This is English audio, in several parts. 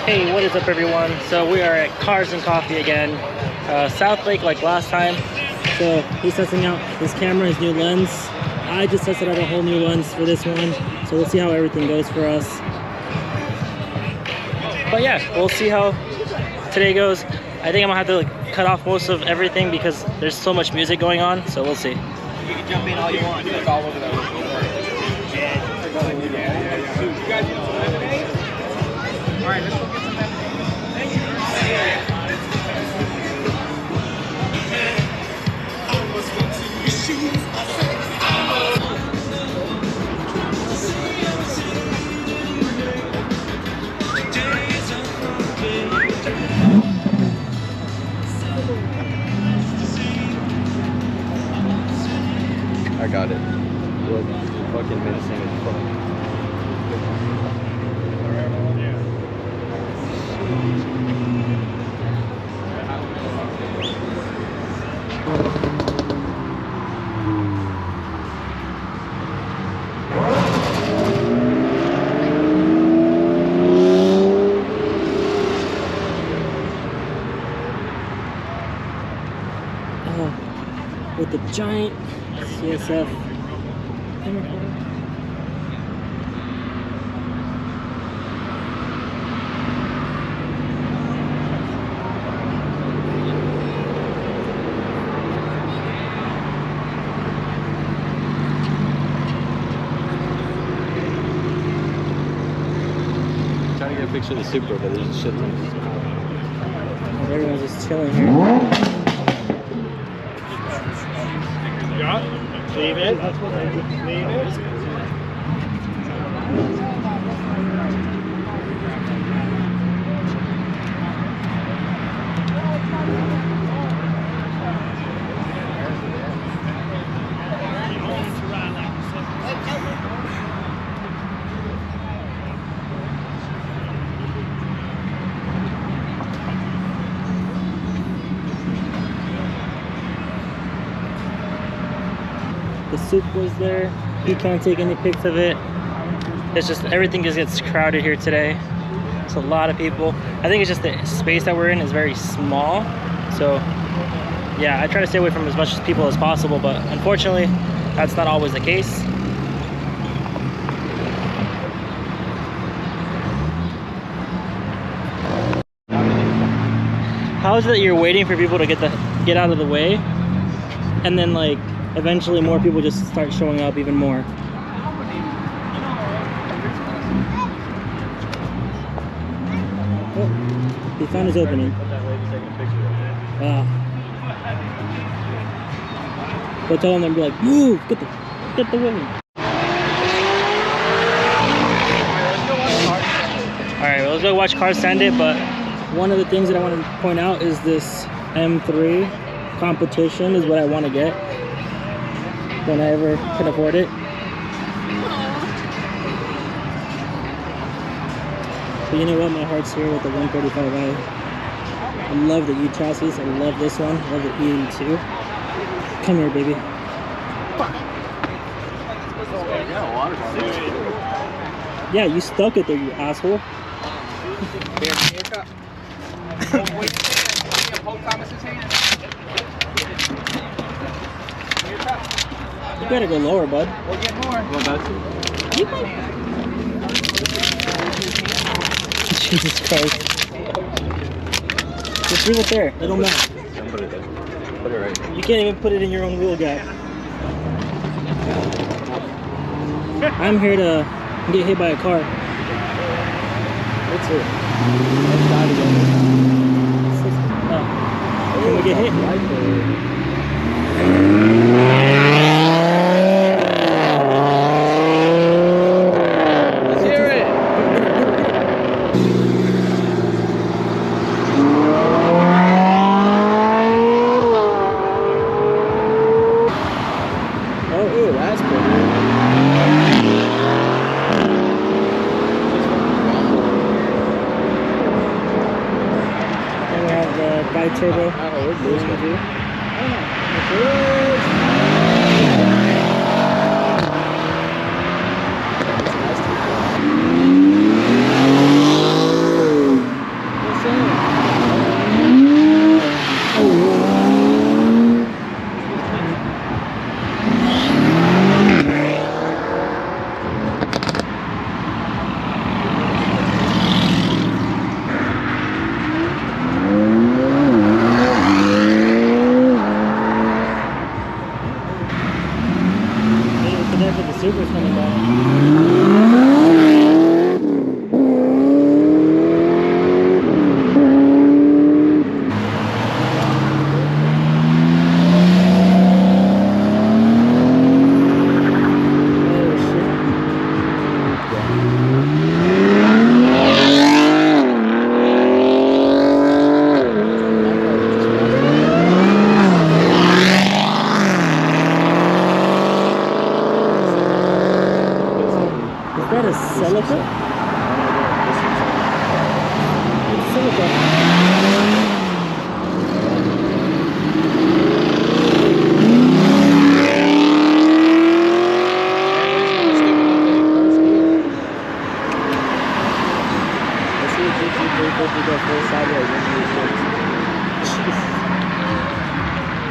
Hey, what is up everyone? So we are at Cars and Coffee again, Southlake like last time. So he's testing out his camera, his new lens. I just tested out a whole new lens for this one, so we'll see how everything goes for us. But yeah, we'll see how today goes. I think I'm gonna have to like cut off most of everything because there's so much music going on, so we'll see. You can jump in all you want, it's all over the Alright, let's go get some I got it. Look, fucking menacing as fuck. With the giant CSF camera. Trying to get a picture of the Supra, but there's a shit ton. Everyone's just chilling here. Yeah, leave it. Leave it. The soup was there. He can't take any pics of it. It's just everything just gets crowded here today. It's a lot of people. I think it's just the space that we're in is very small. So yeah, I try to stay away from as much people as possible, but unfortunately, that's not always the case. How is it that you're waiting for people to get out of the way, and then like eventually more people just start showing up even more? Oh, he found his opening. Go tell them and be like, move, get the woman. Alright, well, let's go watch Cars Send It, but one of the things that I want to point out is this M3 competition is what I want to get when I ever can afford it. But you know what? My heart's here with the 135i. I love the E chassis. I love this one. I love the E82. Come here, baby. Yeah, you stuck it there, you asshole. You better go lower, bud. We'll get more. Jesus Christ. Just leave it there. It'll melt. Put it there. Put it right here. You can't even put it in your own wheel gap. I'm here to get hit by a car. That's it. Can we get hit? Let's hear it. Oh, that's pretty. And we have the bi-turbo. Oh, where's this one?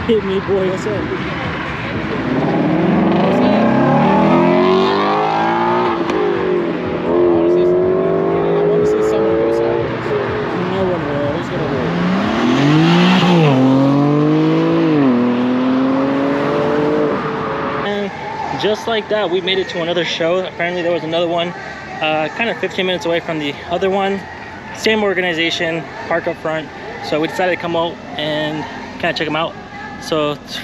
Hit me, boy. What's up? I want to see someone go sideways. No one will. Who's gonna win? And just like that, we made it to another show. Apparently there was another one kind of 15 minutes away from the other one. Same organization, park up front. So we decided to come out and kind of check them out. So it's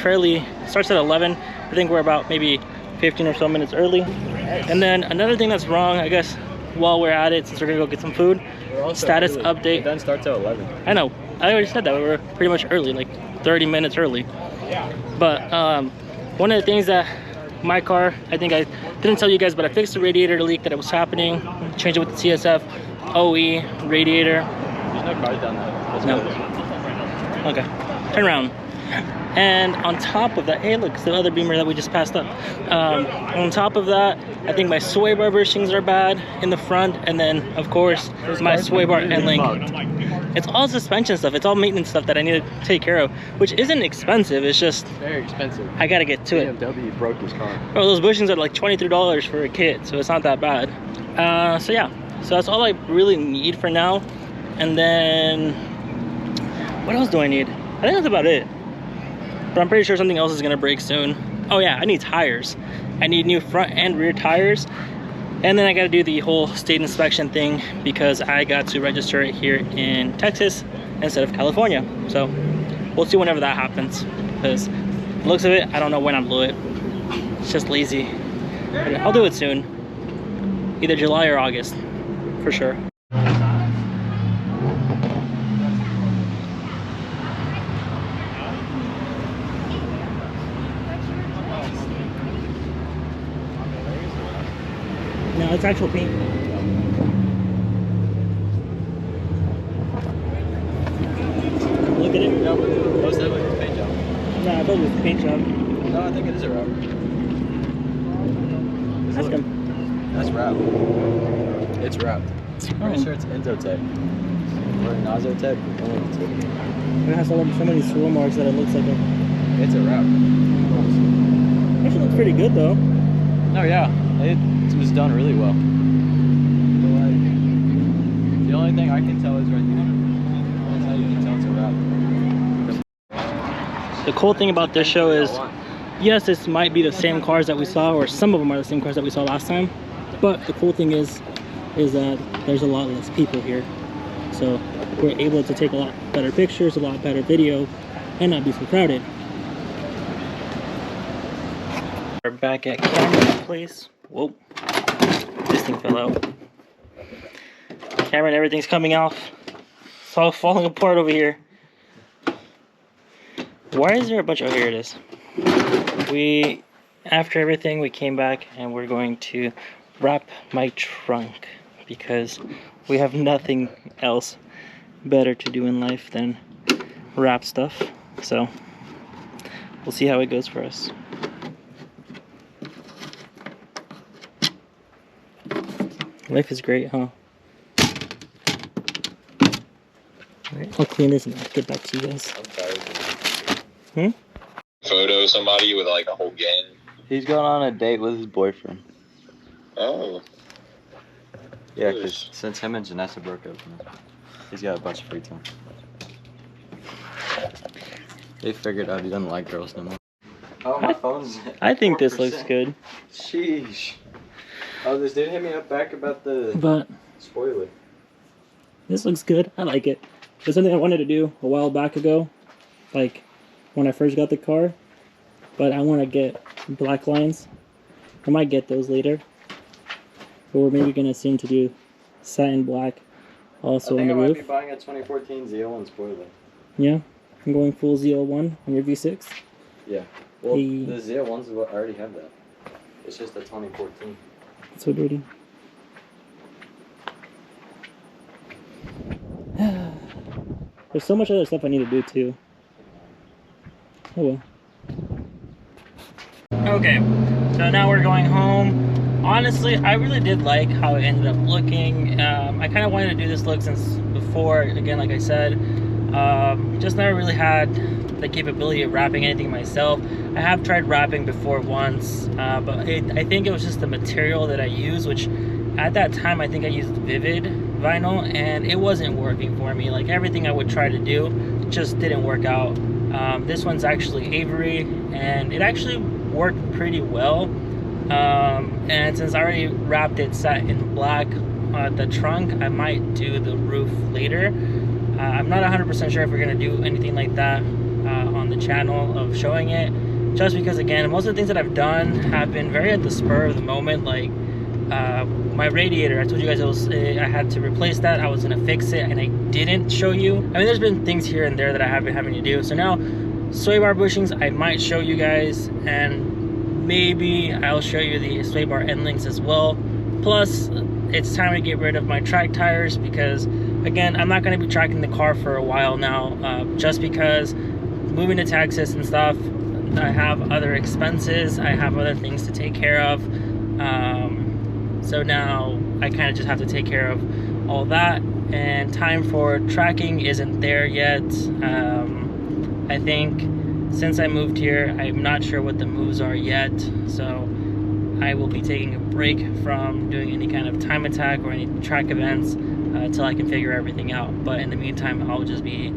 starts at 11. I think we're about maybe 15 or so minutes early. And then another thing that's wrong, I guess, while we're at it, since we're gonna go get some food, status update. It then starts at 11. I know, I already said that, we were pretty much early, like 30 minutes early. But one of the things that my car, I think I didn't tell you guys, but I fixed the radiator leak that it was happening, changed it with the CSF OE radiator. There's no cars down there. No. Okay, turn around. And on top of that, hey look, it's the other Beamer that we just passed up. On top of that, I think my sway bar bushings are bad in the front, and then of course my sway bar end link. It's all suspension stuff, it's all maintenance stuff that I need to take care of, which isn't expensive, it's just Very expensive. I gotta get to it. BMW broke his car. Bro, those bushings are like $23 for a kit, so it's not that bad. So yeah, so that's all I really need for now. And then what else do I need? I think that's about it. But I'm pretty sure something else is gonna break soon. Oh yeah, I need tires. I need new front and rear tires. And then I gotta do the whole state inspection thing because I got to register it here in Texas instead of California. So we'll see whenever that happens. Because the looks of it, I don't know when I'll do it. It's just lazy. But I'll do it soon. Either July or August, for sure. No, it's actual paint. Look at it. No, most of it was a paint job. No, I thought it was a paint job. No, I think it is a wrap. Ask him. That's wrapped. It's wrapped. I'm pretty sure it's Enzotape. Or Nazotape. It has so many swirl marks that it looks like a... It's a wrap. Actually looks pretty good though. Oh yeah, it was done really well. The only thing I can tell is right here. That's how you can tell it's a wrap. The cool thing about this show is, yes, this might be the same cars that we saw, or some of them are the same cars that we saw last time. But the cool thing is that there's a lot less people here. So we're able to take a lot better pictures, a lot better video, and not be so crowded. We're back at Cameron's place. Whoa, this thing fell out. Cameron, everything's coming off. It's all falling apart over here. Why is there a bunch of... Oh, here it is. After everything, we came back and we're going to wrap my trunk because we have nothing else better to do in life than wrap stuff. So we'll see how it goes for us. Life is great, huh? Alright, I'll clean this and I'll get back to you guys. I'm tired. Photo somebody with like a whole gang. He's going on a date with his boyfriend. Oh. Yeah, because since him and Janessa broke up, he's got a bunch of free time. They figured out he doesn't like girls no more. Oh, my phone's... I think this looks good. Sheesh. Oh, this dude hit me up back about the But spoiler. this looks good. I like it. It's something I wanted to do a while back ago. Like when I first got the car. But I want to get black lines. I might get those later. But we're maybe going to seem to do satin black also on the roof. I might be buying a 2014 ZL1 spoiler. Yeah? I'm going full ZL1 on your V6. Yeah. Well, Hey. the ZL1s already have that. It's just a 2014. It's so dirty. There's so much other stuff I need to do too. Oh well. Okay, so now we're going home. Honestly, I really did like how it ended up looking. I kind of wanted to do this look since before, again, like I said. Just never really had the capability of wrapping anything myself. I have tried wrapping before once, but I think it was just the material that I used, which at that time I think I used Vivid vinyl, and it wasn't working for me. Like everything I would try to do just didn't work out. This one's actually Avery, and it actually worked pretty well. And since I already wrapped it set in black the trunk, I might do the roof later. I'm not 100% sure if we're gonna do anything like that on the channel of showing it, just because again, most of the things that I've done have been very at the spur of the moment. Like my radiator, I told you guys I had to replace that. I was gonna fix it and I didn't show you. I mean, there's been things here and there that I have been having to do. So now sway bar bushings I might show you guys, and maybe I'll show you the sway bar end links as well. Plus it's time to get rid of my track tires, because again, I'm not going to be tracking the car for a while now, just because moving to Texas and stuff, I have other expenses, I have other things to take care of. So now I kind of just have to take care of all that, and time for tracking isn't there yet. I think since I moved here, I'm not sure what the moves are yet, so I will be taking a break from doing any kind of time attack or any track events until I can figure everything out. But in the meantime, I'll just be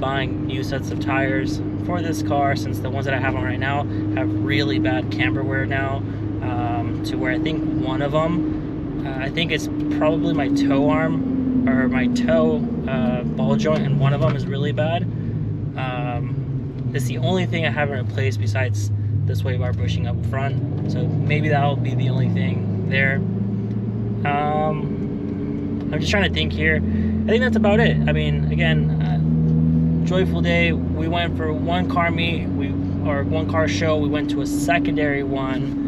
buying new sets of tires for this car, since the ones that I have on right now have really bad camber wear now, to where I think one of them, I think it's probably my toe arm or my toe ball joint, and one of them is really bad. It's the only thing I haven't replaced besides the sway bar bushing up front, so maybe that'll be the only thing there. I'm just trying to think here. I think that's about it. I mean, again, joyful day. We went for one car meet, or one car show. We went to a secondary one.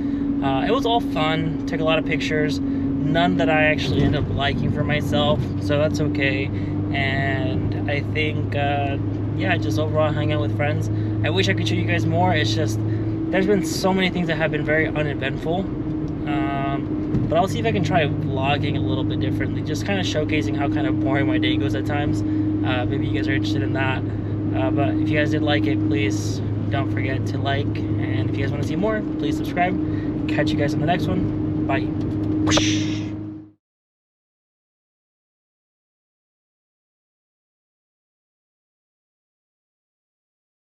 It was all fun. Took a lot of pictures. None that I actually ended up liking for myself, so that's okay. And I think, yeah, just overall hang out with friends. I wish I could show you guys more. It's just there's been so many things that have been very uneventful. But I'll see if I can try vlogging a little bit differently, just kind of showcasing how kind of boring my day goes at times. Maybe you guys are interested in that. But if you guys did like it, please don't forget to like. And if you guys want to see more, please subscribe. Catch you guys on the next one. Bye.